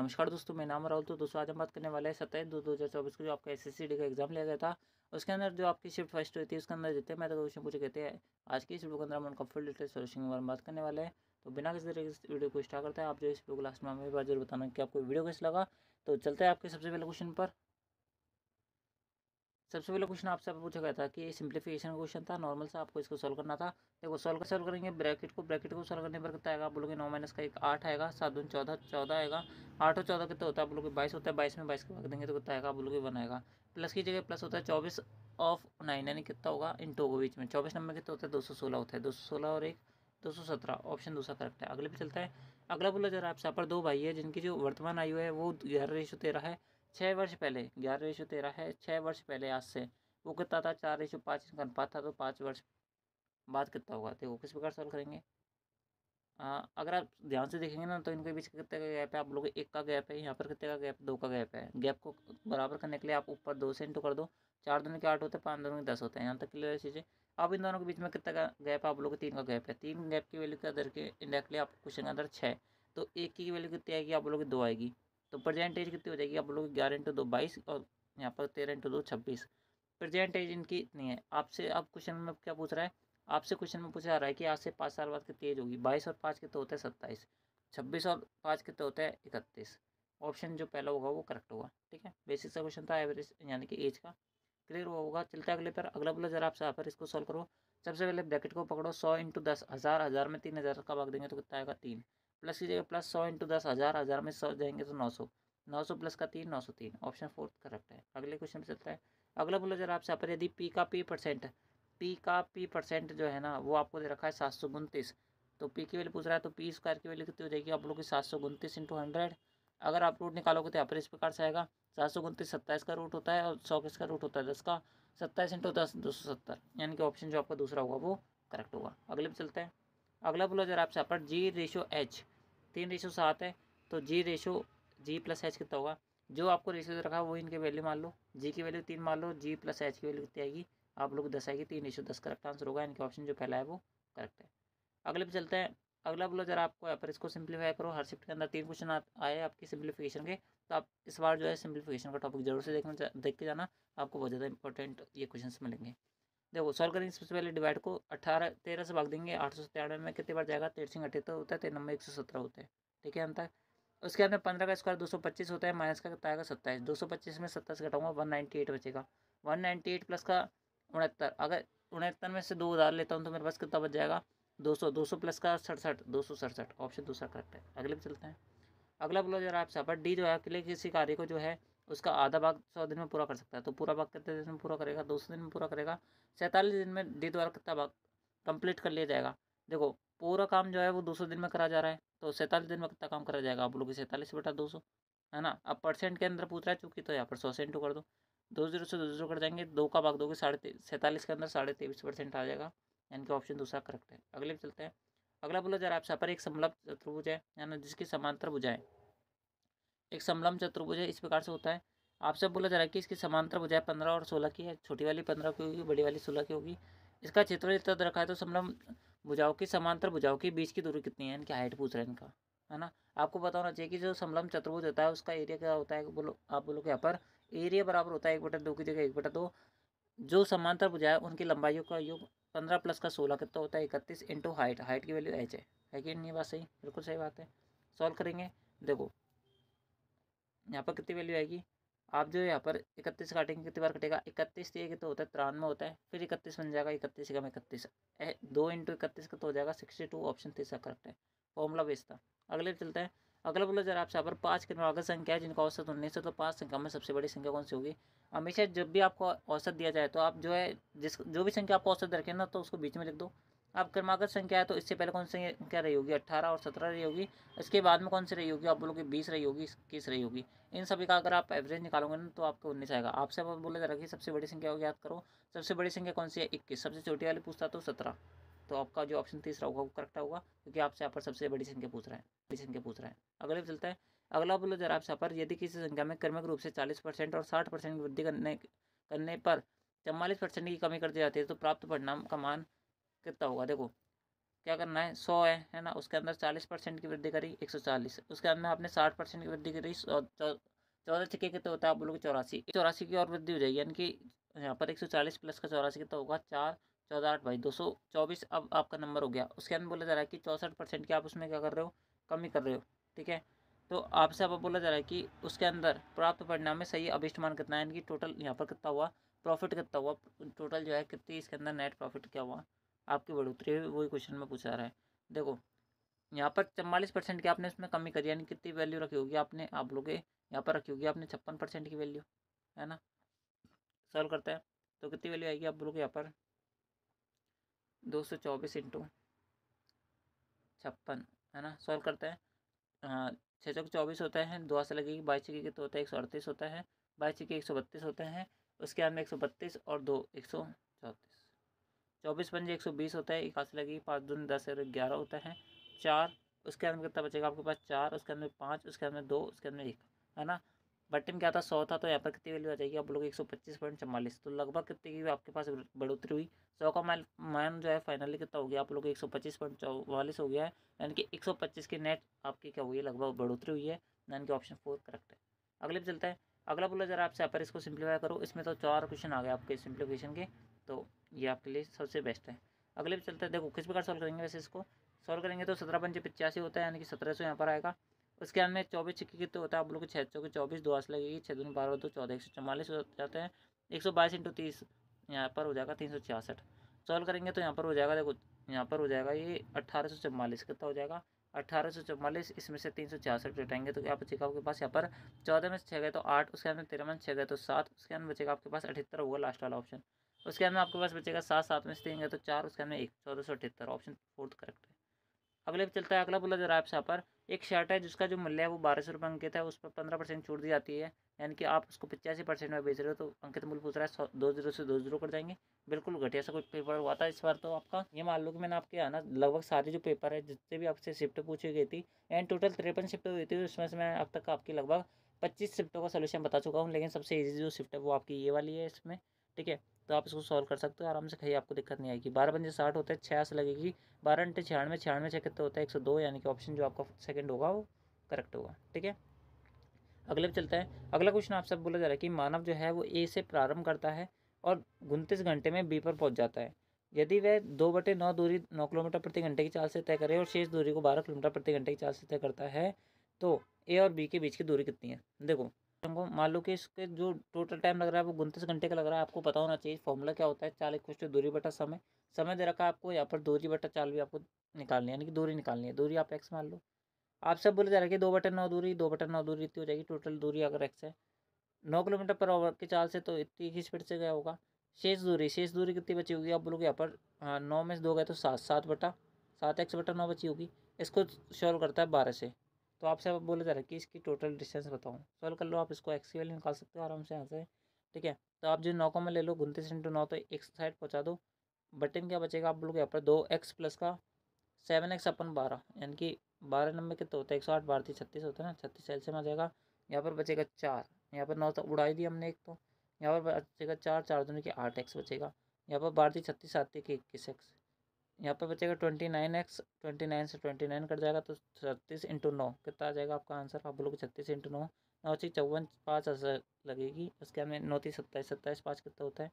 नमस्कार दोस्तों, मैं नाम राहुल। तो दोस्तों आज हम बात करने वाले हैं 27/2/2024 को जो आपका SSC का एग्जाम लिया गया था। उसके अंदर जो आपकी शिफ्ट फर्स्ट हुई थी उसके अंदर जितने मैथ क्वेश्चन पूछे गए थे, आज की इस वीडियो के अंदर हम उनका फुल डिटेल सोल्यूशन के बारे में बात करने वाले हैं। तो बिना किसी तरीके से वीडियो को स्टार्ट करते हैं। आप जो इस वीडियो को लास्ट में हमें बात जरूर बताना कि आपको वीडियो कैसा लगा। तो चलते हैं आपके सबसे पहले क्वेश्चन पर। सबसे पहले क्वेश्चन आपसे पूछा गया था कि सिंप्लीफिकेशन का क्वेश्चन था, नॉर्मल सा, आपको इसको सॉल्व करना था। देखो सॉल्व करेंगे ब्रैकेट को सॉल्व करने पर कितना आएगा। आप बोलोगे 9 माइनस का 1 8 आएगा, 7 दूनी 14 14 आएगा, 8 और 14 कितना होता है। आप बोलोगे 22 होता है, 22 में 22 को भाग देंगे तो कितना आएगा। आप बोलोगे 1 आएगा। प्लस की जगह प्लस होता है 24 ऑफ 9 यानी कितना होगा इंटू के बीच में 24 नंबर कितना होता है 216 होता है। 216 और 1 217, ऑप्शन दूसरा करेक्ट है। अगले पे चलता है। अगला बोला जरा आपसे, यहाँ पर दो भाई है जिनकी जो वर्तमान आयु है वो 11:13 है। 6 वर्ष पहले 11:13 है, 6 वर्ष पहले आज से वो कितना था 4:5 का अनुपात था। तो 5 वर्ष बाद कितना होगा। देखो किस प्रकार सॉल्व करेंगे। अगर आप ध्यान से देखेंगे ना तो इनके बीच कितने का गैप है। आप लोग 1 का गैप है, यहाँ पर कितने का गैप 2 का गैप है। गैप को बराबर करने के लिए आप ऊपर 2 से इंटू कर दो। 4 दूनी के 8 होते हैं, 5 दूनी के 10 होते हैं। यहाँ तक क्लियर चीज़ें। अब इन दोनों के बीच में कितना का गैप है। आप लोग 3 का गैप है। 3 गैप की वैल्यू क्या दर के इंडायरेक्टली आप क्वेश्चन के अंदर 6। तो 1 की वैल्यू कितनी आएगी। आप लोग 2 आएगी। तो परसेंटेज कितनी हो जाएगी। आप लोग 11 × 2 22 और यहाँ पर 13 × 2 26। प्रेजेंट एज इनकी इतनी है। आपसे अब क्वेश्चन में क्या पूछ रहा है। आपसे क्वेश्चन में पूछा जा रहा है कि आज से 5 साल बाद कितनी एज होगी। 22 और 5 कितने होते हैं 27। 26 और 5 कितने होते हैं 31। ऑप्शन जो पहला होगा वो करेक्ट होगा। ठीक है, बेसिक सा क्वेश्चन था, एवरेज यानी कि एज का। क्लियर हुआ होगा। चलता है अगले पर। अगला बोला जरा आपसे यहाँ पर इसको सॉल्व करो। सबसे पहले ब्रैकेट को पकड़ो। 100 × 10 हज़ार, हज़ार में 3000 का भाग देंगे तो कितना आएगा 3। प्लस की जगह प्लस 100 × 10 हज़ार, हज़ार में 100 जाएंगे तो 900। 900 प्लस का 3 903, ऑप्शन 4 करेक्ट है। अगले क्वेश्चन पे चलता है। अगला बोला जरा आपसे यहाँ पर, यदि पी का पी परसेंट जो है ना वो आपको दे रखा है 729। तो पी की वैल्यू पूछ रहा है तो पी स्क्वायर की वैल्यू कितनी हो जाएगी। आप लोग की 729 × 100। अगर आप रूट निकालोगे तो यहाँ पर इस प्रकार से आएगा। 729 27 का रूट होता है और 100 किसका रूट होता है 10 का। 27 × 10 270, यानी कि ऑप्शन जो आपका दूसरा होगा वो करेक्ट होगा। अगले पे चलते हैं। अगला बोला जरा आपसे यहाँ पर G/H 3:7 है। तो G+H कितना होगा। जो आपको रेशियो रखा है वो इनके वैल्यू मान लो। जी की वैल्यू 3 मान लो, G+H की वैल्यू कितनी आएगी। आप लोग 10 आएगी। 3:10 करेक्ट आंसर होगा। इनके ऑप्शन जो पहला है वो करेक्ट है। अगले पे चलते हैं। अगला बोला जरा आपको यहाँ पर इसको सिंप्लीफाई करो। हर शिफ्ट के अंदर 3 क्वेश्चन आए आपकी सिंप्लीफिकेशन के। तो आप इस बार जो है सिंप्लीफिकेशन का टॉपिक जरूर से देख के जाना। आपको बहुत ज़्यादा इंपॉर्टेंट ये क्वेश्चन मिलेंगे। देखो सॉल्व करेंगे। सबसे पहले डिवाइड को 13 से भाग देंगे। 893 में कितने बार जाएगा। 13 होता है, 3 नंबर 117 होते हैं। ठीक है अंतर। उसके अंदर 15 का स्क्वायर 225 होता है, माइनस का कितना आएगा 27। 225 में 27 घटाऊंगा 198 बचेगा। 198 प्लस का 69। अगर 69 में से 2 उधार लेता हूँ तो मेरे पास कितना बच जाएगा 200। 200 प्लस का 67, 267, ऑप्शन दूसरा करेक्ट है। अगले पे चलते हैं। अगला बोला जरा आपसे पर डी जो है अकेले किसी कार्य को जो है उसका आधा भाग 100 दिन में पूरा कर सकता है। तो पूरा भाग कितने दिन में पूरा करेगा 200 दिन में पूरा करेगा। 47 दिन में डी द्वारा कितना भाग कंप्लीट कर लिया जाएगा। देखो पूरा काम जो है वो 200 दिन में करा जा रहा है। तो 47 दिन में कितना काम करा जाएगा। आप लोग 47/200 है ना। अब परसेंट के अंदर पूछ रहा है चूंकि, तो यहाँ पर 100 से इंटू कर दो। 2 0 से 2 0 कर जाएंगे। 2 का भाग दोगे 47 के अंदर 23.5% आ जाएगा। यानी कि ऑप्शन दूसरा करेक्ट है। अगले पे चलते हैं। अगला बोला जरा आपसे पर एक समलंब चतुर्भुज है यानी जिसकी समांतर भुजाएं। एक समलंब चतुर्भुज है इस प्रकार से होता है। आपसे बोला जा रहा है कि इसकी समांतर भुजाएं 15 और 16 की है। छोटी वाली 15 की होगी, बड़ी वाली 16 की होगी। इसका क्षेत्रफल इतना रखा है। तो समलंब भुजाओं की समांतर भुजाओं के बीच की दूरी कितनी है, इनकी हाइट पूछ रहे हैं इनका, है ना। आपको पता होना चाहिए कि जो समलंब चतुर्भुज होता है उसका एरिया क्या होता है। बोलो आप बोलो यहाँ पर एरिया बराबर होता है 1/2 की जगह 1/2। जो समांतर भुजाएं उनकी लंबाइयों का योग 15 प्लस का 16 कितना होता है 31 इंटू हाइट। हाइट की वैल्यू एच है कि नहीं। बात सही, बिल्कुल सही बात है। सॉल्व करेंगे। देखो यहाँ पर कितनी वैल्यू आएगी। आप जो यहाँ पर 31 काटेंगे कितनी बार कटेगा 31 दिए कितना होता है 93 होता है। फिर 31 बन जाएगा 31 का 31 2 × 31 का तो हो जाएगा 62, ऑप्शन तीसरा करेक्ट है। Formula based. अगले चलते हैं। अगला बोला जरा आपसे यहाँ पर 5 क्रमागत संख्या है जिनका औसत 19 है। तो 5 संख्या में सबसे बड़ी संख्या कौन सी होगी। हमेशा जब भी आपको औसत दिया जाए तो आप जो है जो भी संख्या आपको औसत रखें ना तो उसको बीच में लिख दो। अब क्रमागत संख्या है तो इससे पहले कौन सी संख्या रही होगी 18 और 17 रही होगी। इसके बाद में कौन सी रही होगी। आप बोलोगे 20 रही होगी, 21 रही होगी। इन सभी का अगर आप एवरेज निकालोगे ना तो आपको 19 आएगा। आपसे अब बोला जा रहा है कि सबसे बड़ी संख्या को याद करो। सबसे बड़ी संख्या कौन सी है 21। सबसे छोटी वाली पूछता तो 17। तो आपका जो ऑप्शन तीसरा होगा वो करेक्ट होगा क्योंकि आपसे यहाँ पर सबसे बड़ी संख्या पूछ रहा है। अगले पे चलता है। अगला बोला जा रहा है आपसे यहाँ पर यदि किसी संख्या में क्रमिक रूप से 40% और 60% की वृद्धि करने पर 44% की कमी कर दी जाती है तो प्राप्त परिणाम का मान कितना होगा। देखो क्या करना है, 100 है ना, उसके अंदर 40% की वृद्धि करी 140, उसके अंदर आपने 60% की वृद्धि करी 14 छक्के कितने होता है आप बोलोगे 84, 84 की और वृद्धि हो जाएगी, यानी कि यहाँ पर 140 प्लस का 84 कितना होगा 4, 14 8 भाई 224 अब आपका नंबर हो गया। उसके अंदर बोला जा रहा है कि 64% की आप उसमें क्या कर रहे हो, कमी कर रहे हो, ठीक है। तो आपसे अब बोला जा रहा है कि उसके अंदर प्राप्त परिणाम में सही अभिष्ट मान कितना है, यानी कि टोटल यहाँ पर कितना हुआ, प्रॉफिट कितना हुआ, टोटल जो है कितनी इसके अंदर नेट प्रॉफिट क्या हुआ आपकी बढ़ोतरी हुई, वही क्वेश्चन में पूछा रहा है। देखो यहाँ पर 44% की आपने इसमें कमी करी, यानी कितनी वैल्यू रखी होगी आपने, आप लोग यहाँ पर रखी होगी आपने 56% की वैल्यू, है ना। सॉल्व करते हैं तो कितनी वैल्यू आएगी आप लोग यहाँ पर 224 इंटू 56, है ना। सॉल्व करते हैं, हाँ 6 चौक 24 होता है, 2 से लगेगी, 22 कितना होता है 138 होता है, 22 132 होते हैं, उसके बाद में 132 और 2 134, 24 पंजे 120 होता है, 81 लगेगी, 5 दूनी 10 और 11 होता है, 4 उसके अंदर कितना बचेगा आपके पास 4, उसके अंदर 5, उसके अंदर 2, उसके अंदर 1, है ना। बट्टे में क्या था 100 था, तो यहाँ पर कितनी वैल्यू आ जाएगी आप लोग 125.44, तो लगभग कितनी की आपके पास बढ़ोतरी हुई। 100 का मान जो है फाइनली कितना हो गया आप लोग 125.44 हो गया है, यानी कि 125 की नेट आपकी क्या हुई है, लगभग बढ़ोतरी हुई है, यानी कि ऑप्शन 4 करेक्ट है। अगले पे चलता है, अगला बोला जरा आपसे यहाँ पर इसको सिंप्लीफाई करो, इसमें तो 4 क्वेश्चन आ गए आपके सिंप्लीफिकेशन के, तो ये आपके लिए सबसे बेस्ट है। अगले पे चलते हैं, देखो किस प्रकार सॉल्व करेंगे, वैसे इसको सॉल्व करेंगे तो 17 पंजे 85 होता है, यानी कि 1700 यहाँ पर आएगा। उसके अंदर 24 छिक्के कितने होता है आप लोग को 6 चौके 24, 2 आस लगेगी, 6 दूनी 12 2 14 144 हो जाते हैं, 122 इंटू 30 यहाँ पर हो जाएगा 366। सॉल्व करेंगे तो यहाँ पर हो जाएगा, देखो यहाँ पर हो जाएगा ये 1844 कितना हो जाएगा 1844, इसमें से 366 घटाएंगे तो क्या बचेगा आपके पास यहाँ पर 14 में 6 गए तो 8, उसके अंदर 13 में 6 गए तो 7, उसके अंदर बचेगा आपके पास 78 होगा लास्ट वाला ऑप्शन। उसके अंदर आपके पास बचेगा 7, 7 में से 3 गए तो 4, उसके अंदर 1, 1478, ऑप्शन 4 करेक्ट है। अगले पे चलता है, अगला बोला जरा आपसे यहाँ पर एक शर्ट है जिसका जो मूल्य है वो 1200 रुपये अंकित है, उस पर 15% छूट दी जाती है, यानी कि आप उसको 85% में बेच रहे हो, तो अंकित मूल्य पूछ रहा है 2 जीरो से 2 जीरो कर जाएंगे। बिल्कुल घटिया सा कुछ पेपर हुआ था इस बार, तो आपका ये मान लो कि मैंने आपके यहाँ ना लगभग सारे जो पेपर है जितने भी आपसे शिफ्ट पूछी गई थी, एंड टोटल 53 शिफ्ट हुई थी, उसमें से मैं अब तक आपकी लगभग 25 शिफ्टों का सोल्यूशन बता चुका हूँ, लेकिन सबसे ईजी जो शिफ्ट है वो आपकी ये वाली है इसमें, ठीक है। तो आप इसको सॉल्व कर सकते हो आराम से, कहीं आपको दिक्कत नहीं आएगी। 12 पंजे 60 होता है, 6 से लगेगी, 12 घंटे 96, 96 से कितना होता है 102, यानी कि ऑप्शन जो आपका सेकंड होगा वो करेक्ट होगा, ठीक है। अगले पे चलता है, अगला क्वेश्चन आपसे बोला जा रहा है कि मानव जो है वो ए से प्रारंभ करता है और 29 घंटे में बी पर पहुंच जाता है। यदि वह 2/9 दूरी 9 किलोमीटर प्रति घंटे की चाल से तय करे और शेष दूरी को 12 किलोमीटर प्रति घंटे की चाल से तय करता है, तो ए और बी के बीच की दूरी कितनी है। देखो हमको मान लो कि इसके जो टोटल टाइम लग रहा है वो 29 घंटे का लग रहा है, आपको पता होना चाहिए फॉर्मूला क्या होता है, चाल इक्वल टू दूरी बटा समय। समय दे रखा है आपको, यहाँ पर दूरी बटा चाल भी आपको निकालनी है, यानी कि दूरी निकालनी है, दूरी आप एक्स मान लो। आप सब बोले जा रहा है कि 2/9 दूरी, 2/9 दूरी इतनी हो जाएगी, टोटल दूरी अगर एक्स है 9 किलोमीटर पर आवर की चाल से, तो इतनी की स्पीड से गया होगा। शेष दूरी कितनी बची होगी आप बोलोगे यहाँ पर, हाँ 9 में से 2 गए तो 7, 7x/9 बची होगी। इसको सॉल्व करता है 12 से, तो आपसे अब बोला जा रहा है कि इसकी टोटल डिस्टेंस बताऊँ, सॉल्व कर लो आप इसको, एक्स की वैल्यू निकाल सकते हो आराम से यहाँ से, ठीक है। तो आप जो 9 को में ले लो 29 इंटू 9, तो एक साइड पहुँचा दो, बटन क्या बचेगा आप लोग यहाँ पर 2x प्लस का 7x/12, यानी कि 12 नंबर कितना होता है 108, 12 36 होता है ना, 36 एलसीएम आ जाएगा। यहाँ पर बचेगा 4, यहाँ पर 9 तो उड़ा ही दिया हमने एक, तो यहाँ पर बचेगा 4, 4 दूनी के 8x बचेगा, यहाँ पर 12 36 7 के 21x, यहाँ पर बचेगा 29x, 29 से 29 कट जाएगा, तो 36 इंटू 9 कितना आ जाएगा आपका आंसर, आप बोलोगे 36 इंटू 9, 9 से 54, 5 लगेगी, उसके बाद में 9 30 27, 27 5 कितना होता है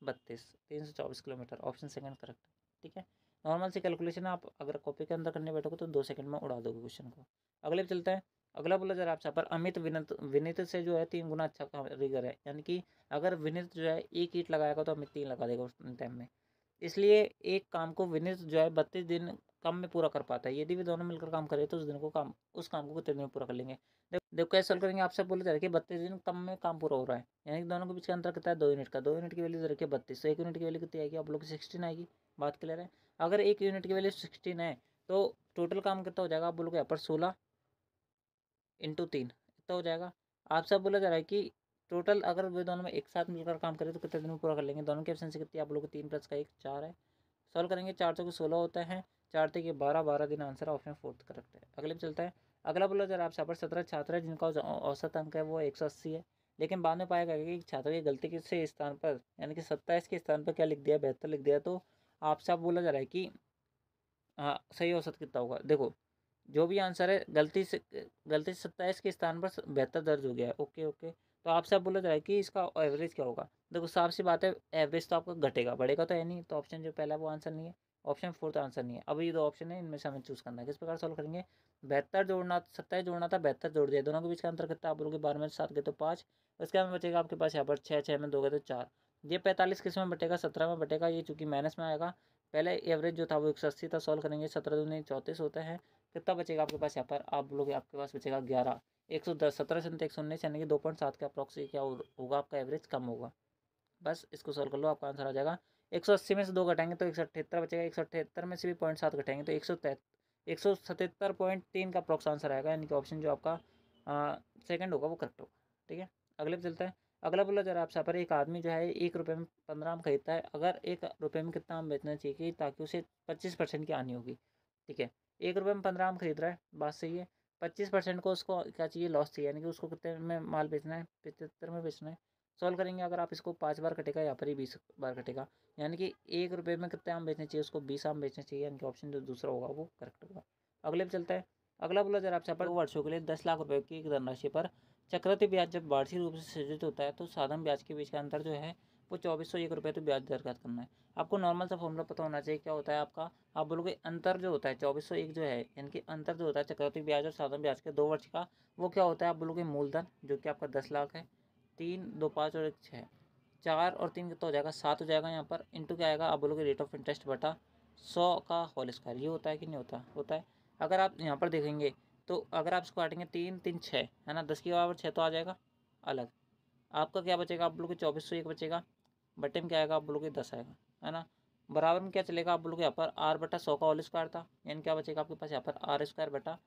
32, 324 किलोमीटर, ऑप्शन सेकंड करेक्ट है, ठीक है। नॉर्मल सी कैलकुलेशन आप अगर कॉपी के अंदर करने बैठोगे तो 2 सेकंड में उड़ा दोगे क्वेश्चन को। अगले पे चलता है, अगला बोला जरा आपसे पर अमित विनित विनित से जो है 3 गुना अच्छा कारीगर है, यानी कि अगर विनित जो है 1 ईंट लगाएगा तो अमित 3 लगा देगा उस टाइम में, इसलिए एक काम को विनित जो है 32 दिन कम में पूरा कर पाता है, यदि वे दोनों मिलकर काम करे तो उस काम को कितने दिन में पूरा कर लेंगे। देखो कैसे सॉल्व करेंगे, आपसे बोले जा रहे कि 32 दिन कम में काम पूरा हो रहा है, यानी कि दोनों के बीच का अंतर कितना है 2 यूनिट का, 2 यूनिट की वैल्यू दे रखी है 32, तो 1 यूनिट की वैल्यू कितनी आएगी आप लोग 16 आएगी, बात क्लियर है। अगर 1 यूनिट की वैल्यू 16 है तो टोटल काम कितना हो जाएगा आप बोलोगे यहाँ पर 16 इंटू 3 कितना हो जाएगा। आपसे बोला जा रहा है कि टोटल अगर वे दोनों में एक साथ मिलकर काम करें तो कितने दिन में पूरा कर लेंगे, दोनों की एफिशिएंसी कितनी है आप लोग 3 प्लस का 1 4 है। सॉल्व करेंगे 4 चौके 16 होता है, 4 तक 12, 12 दिन आंसर ऑप्शन 4 करेक्ट है। अगले पे चलता है, अगला बोला जरा आपसे यहाँ पर 17 छात्र है जिनका औसत अंक है वो 180 है, लेकिन बाद में पाया गया कि छात्र की गलती के से स्थान पर यानी कि 27 के स्थान पर क्या लिख दिया 72 लिख दिया, तो आपसे आप बोला जा रहा है कि हाँ, सही औसत कितना होगा देखो, जो भी आंसर है गलती से 27 के स्थान पर 72 दर्ज हो गया है। ओके ओके, तो आपसे आप बोला जाए कि इसका एवरेज क्या होगा। देखो साफ सी बात है, एवरेज तो आपका घटेगा, बढ़ेगा तो है नहीं, तो ऑप्शन जो पहला वो आंसर नहीं है, ऑप्शन फोर्थ आंसर नहीं है। अब ये दो ऑप्शन है, इनमें से हमें चूज करना है। किस प्रकार सॉल्व करेंगे, 72 जोड़ना 27 जोड़ना था, 72 जोड़ दिया, दोनों के बीच का अंतर कितना, आप बोलोगे 12 में 7 गए तो 5, उसके बाद बचेगा आपके पास यहाँ पर 6, 6 में 2 गए तो 4। ये 45 किस में बटेगा, 17 में बटेगा, ये चूंकि माइनस में आएगा। पहले एवरेज जो था वो 180 था, सॉल्व करेंगे 17 दूनी 34 होता है। कितना बचेगा आपके पास यहाँ पर, आप बोलोगे आपके पास बचेगा 11, 110, 17 से 119 यानी कि 2.7 के अप्रॉक्सी क्या होगा आपका एवरेज कम होगा। बस इसको सॉल्व कर लो, आपका आंसर आ जाएगा। 180 में से 2 घटाएंगे तो 178 बचेगा, 178 में से भी 0.7 घटाएंगे तो 177.3 का अप्रॉक्स आंसर आएगा, यानी कि ऑप्शन जो आपका सेकंड होगा वो करेक्ट होगा। ठीक है, अगले पे चलता है। अगला बोला जरा आपसे पर, एक आदमी जो है 1 रुपये में 15 आम खरीदता है, अगर 1 रुपये में कितना आम बेचना चाहिए ताकि उसे 25% की आनी होगी। ठीक है, 1 रुपये में 15 आम खरीद रहा है, बात सही है। 25% को उसको क्या चाहिए, लॉस चाहिए, यानी कि उसको कितने में माल बेचना है, 75 में बेचना है। सॉल्व करेंगे अगर आप इसको 5 बार कटेगा, यहाँ पर ही 20 बार कटेगा, यानी कि 1 रुपये में कितने आम बेचने चाहिए, उसको 20 आम बेचने चाहिए, यानी कि ऑप्शन जो दूसरा होगा वो करेक्ट होगा। अगले पे चलता है। अगला बोला जरा आपसे पर, 2 वर्षों के लिए 10 लाख रुपए की एक धनराशि पर चक्रवृद्धि ब्याज जब वार्षिक रूप से सृजित होता है तो साधारण ब्याज के बीच का अंतर जो है वो 2401 रुपये तो ब्याज दर ज्ञात करना है। आपको नॉर्मल सा फॉर्मूला पता होना चाहिए, क्या होता है आपका, आप बोलोगे अंतर जो होता है 2401 जो है, यानी कि अंतर जो होता है चक्रवृद्धि ब्याज और साधारण ब्याज के 2 वर्ष का, वो क्या होता है, आप बोलोगे मूलधन जो कि आपका 10 लाख है, 3 2 5 और 1 6, 4 और 3 कितना हो जाएगा, 7 हो जाएगा। यहाँ पर इंटू क्या आएगा, आप बोलोगे रेट ऑफ इंटरेस्ट बटा 100 का होल स्क्वायर, ये होता है कि नहीं होता, होता है। अगर आप यहाँ पर देखेंगे तो अगर आप इसको काटेंगे 3 3 6 है ना, 10 के बराबर 6 तो आ जाएगा अलग, आपका क्या बचेगा, आप बोलोगे 2401 बचेगा, बटे में क्या आएगा, आप बोलोगे 10 आएगा, है ना। बराबर में क्या चलेगा, आप बोलोगे यहाँ पर आर बटा 100 का होल स्क्वायर था, यानी क्या बचेगा आपके पास यहाँ पर आर स्क्वायर बटा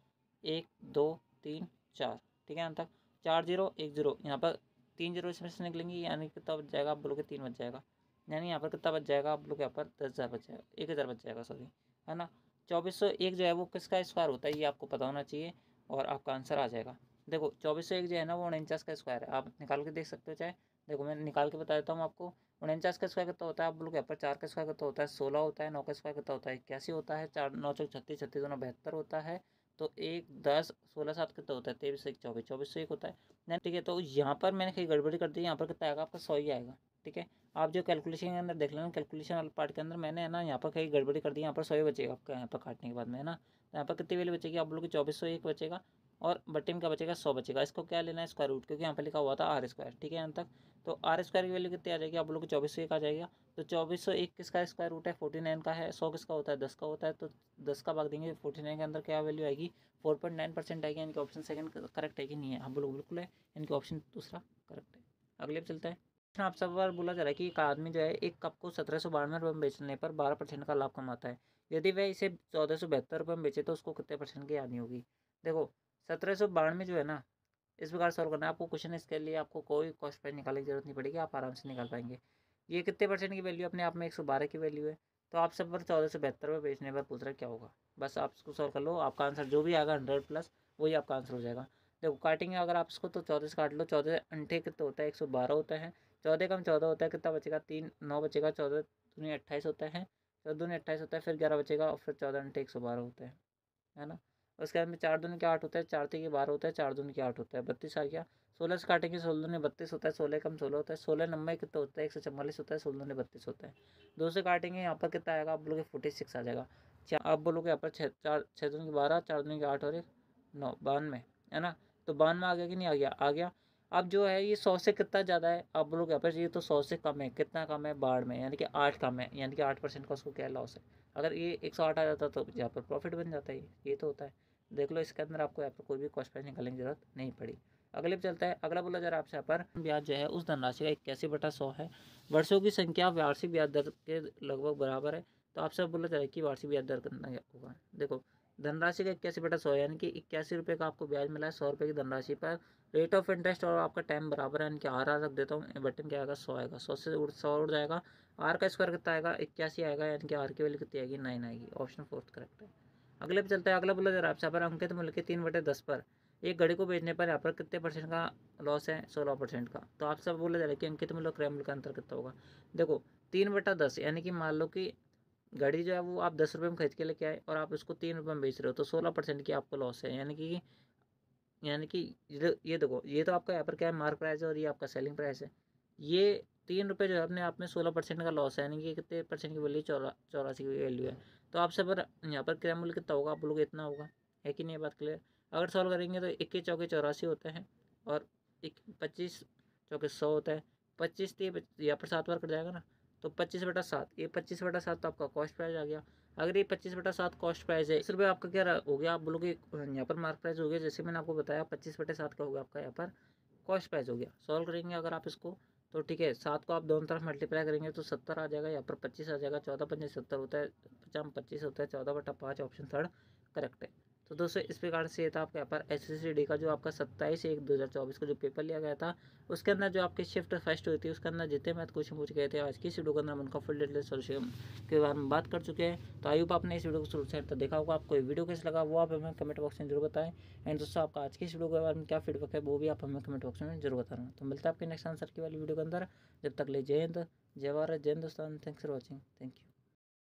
1 2 3 4। ठीक है, यहाँ तक 4 0 1 0, यहाँ पर 3 जीरो इसमें से निकलेंगे, यानी कितना बच जाएगा, आप बोलोगे 3 बच जाएगा, यानी यहाँ पर कितना बच जाएगा, आप लोग यहाँ पर 10,000 बच जाएगा, 1,000 बच जाएगा सॉरी, है ना। 2401 जो है वो किसका स्क्वायर होता है, ये आपको पता होना चाहिए और आपका आंसर आ जाएगा। देखो 2401 जो है ना वो 49 का स्क्वायर है, आप निकाल के देख सकते हो चाहे। देखो मैं निकाल के बता देता हूँ आपको, 49 का स्क्वायर कितना होता है, आप लोग यहाँ पर 4 का स्क्वायर कितना होता है, 16 होता है, 9 का स्क्वायर कितना होता है, 81 होता है, 4 9 चौक 36, 36 दोनों 72 होता है, तो 1 10 16 7 कितना होता है, 23 1 24, 2401 होता है ना। ठीक है, तो यहाँ पर मैंने कहीं गड़बड़ी कर दी, यहाँ पर कितना आएगा आपका 100 ही आएगा। ठीक है, आप जो कैलकुलेशन के अंदर देख लेना, कैलकुलेशन वाले पार्ट के अंदर मैंने है ना यहाँ पर कहीं गड़बड़ी कर दी, यहाँ पर 100 ही बचेगा आपका, यहाँ पर काटने के बाद में है ना। तो यहाँ पर कितनी वैल्यू बचेगी, आप लोग 2401 बचेगा और बटे में क्या बचेगा 100 बचेगा। इसको क्या लेना है, स्क्वायर रूट, क्योंकि यहाँ पर लिखा हुआ था आर स्क्वायर। ठीक है यहाँ तक, तो आर स्क्वायर की वैल्यू कितनी आ जाएगी, आप लोग 2401 आ जाएगा। तो 2401 किसका स्क्वायर रूट है, 49 का है, 100 किसका होता है, 10 का होता है, तो 10 का भाग देंगे 49 के अंदर क्या वैल्यू आएगी, 4.9% आएगी, यानी कि ऑप्शन सेकंड करेक्ट है कि नहीं है, आप बोलो बिल्कुल है, यानी कि ऑप्शन दूसरा करेक्ट है। अगले पे चलता है। आप सब बार बोला जा रहा है कि एक आदमी जो है एक कप को 1792 में बेचने पर 12% का लाभ कमाता है, यदि वह इसे 1472 में बेचे तो उसको कितने परसेंट की आनी होगी। देखो 1792 जो है ना, इस प्रकार सॉल्व करना है आपको क्वेश्चन, इसके लिए आपको कोई कॉस्ट प्राइस निकालने की जरूरत नहीं पड़ेगी, आप आराम से निकाल पाएंगे। ये कितने परसेंट की वैल्यू अपने आप में 112 की वैल्यू है, तो आप सब पर 1472 में बेचने पर पूछ रहे क्या होगा। बस आप इसको सॉल्व कर लो, आपका आंसर जो भी आएगा 100 प्लस वही आपका आंसर हो जाएगा। देखो काटेंगे अगर आप इसको तो 14 से काट लो, 14 अंठे कितने होता है 112 होता है, 14 कम 14 होता है, कितना बचेगा 3 9 बचेगा, 14 दूनी 28 होता है, 14 दूनी 28 होता है, फिर 11 बचेगा और फिर 14 अंठे 112 होता है ना। उसके बाद में 4 दूनी के 8 होता है, 4 तीन 12 होता है, 4 दूनी के 8 होता है, 32 आ गया। 16 से काटेंगे 16 दूनी 32 होता है, 16 कम 16 होता है, 16 नंबर कितना होता है 144 होता है, 16 दूनी 32 होता है। 2 से काटेंगे यहाँ पर कितना आएगा, आप बोलोगे 46 आ जाएगा। आप बोलोगे यहाँ पर 6 दूनी के 12, 4 दूनी के 8 और 9 92, है ना। तो 92 आ गया कि नहीं आ गया, आ गया। अब जो है ये 100 से कितना ज़्यादा है, आप बोलोगे यहाँ पर ये तो 100 से कम है, कितना कम है बाढ़ में, यानी कि 8 कम है, यानी कि 8% का उसको क्या लॉस है। अगर ये 108 आ जाता तो यहाँ पर प्रॉफिट बन जाता है, ये तो होता है। देख लो इसके अंदर आपको यहाँ पर कोई भी कॉस्ट प्राइस निकालने की जरूरत नहीं पड़ी। अगले पे चलता है। अगला बोला जा रहा है आपसे यहाँ पर, ब्याज जो है उस धनराशि का 81/100 है, वर्षों की संख्या वार्षिक ब्याज दर के लगभग बराबर है, तो आपसे बोला जा रहा है कि वार्षिक ब्याज दर कितना होगा। देखो धनराशि का 81/100 यानी कि 81 रुपये का आपको ब्याज मिला है 100 रुपये की धनराशि पर, रेट ऑफ इंटरेस्ट और आपका टाइम बराबर है, यानी कि आर रख देता हूँ, बटन क्या आएगा 100 आएगा, 100 से 100 उड़ जाएगा, आर का स्क्वायर कितना आएगा 81 आएगा, यानी कि आर की वैल्यू कितनी आएगी 9 आएगी, ऑप्शन फोर्थ करेक्ट है। अगले पे चलता है। अगला बोला जा रहा है आपसे यहाँ पर, अंकित मूल्य के 3/10 पर एक घड़ी को बेचने पर यहाँ पर कितने परसेंट का लॉस है, 16% का। तो आप सब बोला जा रहा है कि अंकित मूल्य और क्रय मूल्य का अंतर कितना होगा। देखो 3/10 यानी कि मान लो कि घड़ी जो है वो आप 10 रुपये में खरीद के लेके आए और आप उसको 3 रुपये में बेच रहे हो, तो 16% की आपको लॉस है। यानी कि ये देखो, ये तो आपका यहाँ पर क्या है, मार्क प्राइस है और ये आपका सेलिंग प्राइस है। ये 3 रुपये जो है अपने आप में 16% का लॉस है, यानी कि कितने परसेंट की वैल्यू, 84 की वैल्यू है। तो आपसे पर यहाँ पर क्रय मूल्य कितना होगा, आप बोलोगे इतना होगा, है कि नहीं, ये बात क्लियर। अगर सॉल्व करेंगे तो 21 चौके 84 होते हैं और 25 चौके 100 होता है। 25 यहाँ पर 7 बार कट जाएगा ना, तो 25/7, ये 25/7 तो आपका कॉस्ट प्राइस आ गया। अगर ये 25/7 कॉस्ट प्राइस है, 20 रुपये आपका क्या हो गया, आप बोलोगे यहाँ पर मार्क प्राइस हो गया, जैसे मैंने आपको बताया 25/7 का हो गया आपका यहाँ पर कॉस्ट प्राइस हो गया। सॉल्व करेंगे अगर आप इसको, तो ठीक है, 7 को आप दोनों तरफ मल्टीप्लाई करेंगे तो 70 आ जाएगा, यहाँ पर 25 आ जाएगा, 14×5 = 70 होता है, 50×25 होता है, 14/5, ऑप्शन थर्ड करेक्ट है। तो दोस्तों इस प्रकार से ये था आपके यहाँ पर SSCD का जो आपका 27/1/2024 को जो पेपर लिया गया था, उसके अंदर जो आपकी शिफ्ट फर्स्ट हुई थी उसके अंदर जितने मैथ क्वेश्चन पूछ गए थे, आज की इस वीडियो के अंदर हम उनका फुल डिटेल सोल्यूशन के बारे में बात कर चुके हैं। तो आई होप आपने इस वीडियो को शुरू से अंत तक देखा होगा। आपको वीडियो कैसा लगा वो आप हमें कमेंट बॉक्स में जरूर बताएं। एंड दोस्तों आपका आज की इस वीडियो के बारे में क्या फीडबैक है वो भी आप हमें कमेंट बॉक्स में जरूर बताना। तो मिलता है आपके नेक्स्ट आंसर की वाली वीडियो के अंदर। जब तक ले जय हिंद, जय भारत, जय Hindustan. Thanks for watching, thank you.